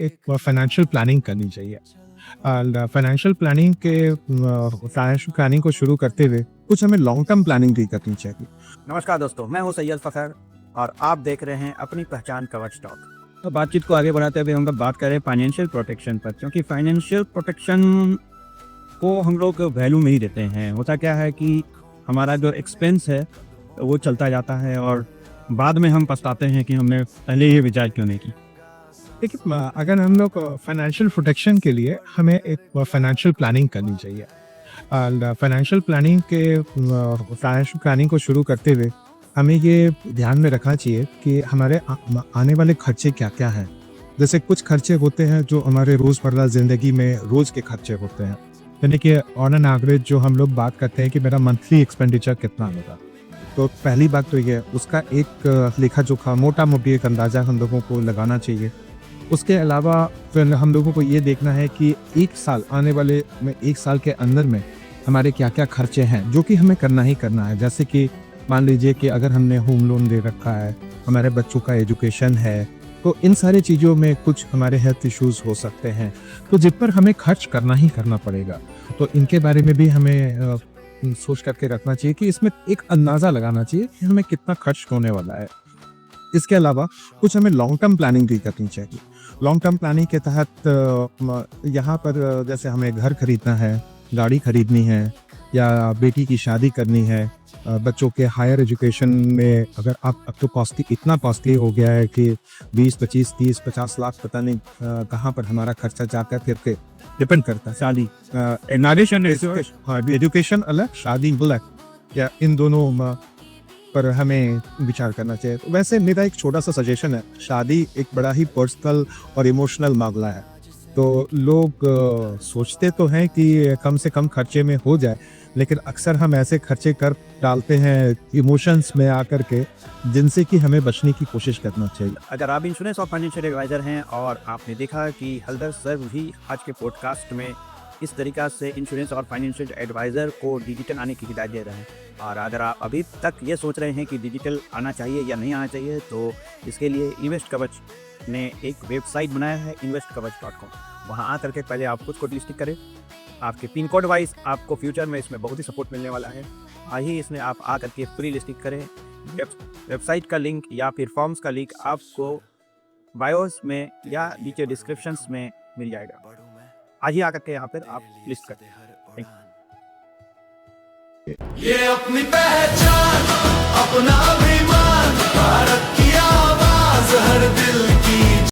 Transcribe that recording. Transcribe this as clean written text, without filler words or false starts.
एक financial planning करनी चाहिए। फाइनेंशियल प्लानिंग को शुरू करते हुए कुछ हमें लॉन्ग टर्म प्लानिंग भी करनी चाहिए। नमस्कार दोस्तों, मैं हूं सैयद फ़खर और आप देख रहे हैं अपनी पहचान कवच टॉक। तो बातचीत को आगे बढ़ाते हुए हम लोग बात करें फाइनेंशियल प्रोटेक्शन पर, क्योंकि फाइनेंशियल प्रोटेक्शन को हम लोग वैल्यू नहीं देते हैं। होता क्या है कि हमारा जो एक्सपेंस है वो चलता जाता है और बाद में हम पछताते हैं कि हमने पहले ये विचार क्यों नहीं की। देखिए, अगर हम लोग फाइनेंशियल प्रोटेक्शन के लिए हमें एक फाइनेंशियल प्लानिंग करनी चाहिए। फाइनेंशियल प्लानिंग को शुरू करते हुए हमें ये ध्यान में रखना चाहिए कि हमारे आने वाले खर्चे क्या क्या हैं। जैसे कुछ खर्चे होते हैं जो हमारे रोज़मर्रा ज़िंदगी में रोज़ के खर्चे होते हैं, यानी कि ऑन एन एवरेज जो हम लोग बात करते हैं कि मेरा मंथली एक्सपेंडिचर कितना होगा। तो पहली बात तो ये, उसका एक लेखा जोखा मोटा मोटी एक अंदाज़ा हम लोगों को लगाना चाहिए। उसके अलावा फिर हम लोगों को ये देखना है कि एक साल आने वाले में, एक साल के अंदर में हमारे क्या क्या खर्चे हैं जो कि हमें करना ही करना है। जैसे कि मान लीजिए कि अगर हमने होम लोन दे रखा है, हमारे बच्चों का एजुकेशन है, तो इन सारी चीज़ों में कुछ हमारे हेल्थ इश्यूज़ हो सकते हैं, तो जिन पर हमें खर्च करना ही करना पड़ेगा। तो इनके बारे में भी हमें सोच करके रखना चाहिए कि इसमें एक अंदाज़ा लगाना चाहिए कि हमें कितना खर्च होने वाला है। इसके अलावा कुछ हमें लॉन्ग टर्म प्लानिंग भी करनी चाहिए। लॉन्ग टर्म प्लानिंग के तहत यहाँ पर जैसे हमें घर खरीदना है, गाड़ी खरीदनी है या बेटी की शादी करनी है, बच्चों के हायर एजुकेशन में अगर आप अब तो इतना कॉस्टली हो गया है कि 20, 25, 30, 50 लाख पता नहीं कहाँ पर हमारा खर्चा जाता है, फिर डिपेंड करता है। शादी एजुकेशन अलग, शादी अलग, या इन दोनों पर हमें विचार करना चाहिए। तो वैसे मेरा एक छोटा सा सजेशन है, शादी एक बड़ा ही पर्सनल और इमोशनल मामला है। तो लोग सोचते तो हैं कि कम से कम खर्चे में हो जाए, लेकिन अक्सर हम ऐसे खर्चे कर डालते हैं इमोशंस में आकर के, जिनसे कि हमें बचने की कोशिश करना चाहिए। अगर आप इंश्योरेंस और फाइनेंशियल एडवाइज़र हैं और आपने देखा कि हलदर सर भी आज के पॉडकास्ट में इस तरीक़ा से इंश्योरेंस और फाइनेंशियल एडवाइज़र को डिजिटल आने की हिदायत दे रहे हैं, और अगर आप अभी तक ये सोच रहे हैं कि डिजिटल आना चाहिए या नहीं आना चाहिए, तो इसके लिए इन्वेस्ट कवच ने एक वेबसाइट बनाया है, investkavach.com। वहाँ आ करके पहले आप खुद को लिस्टिंग करें। आपके पिन कोड वाइज आपको फ्यूचर में इसमें बहुत ही सपोर्ट मिलने वाला है। आइए इसमें आप आ करके फ्री लिस्टिंग करें। वेबसाइट का लिंक या फिर फॉर्म्स का लिंक आपको बायोस में या नीचे डिस्क्रिप्शंस में मिल जाएगा। आइए आकर के यहाँ पर आप लिस्ट करते हैं। ये अपनी पहचान, अपना अभिमान, भारत की आवाज हर दिल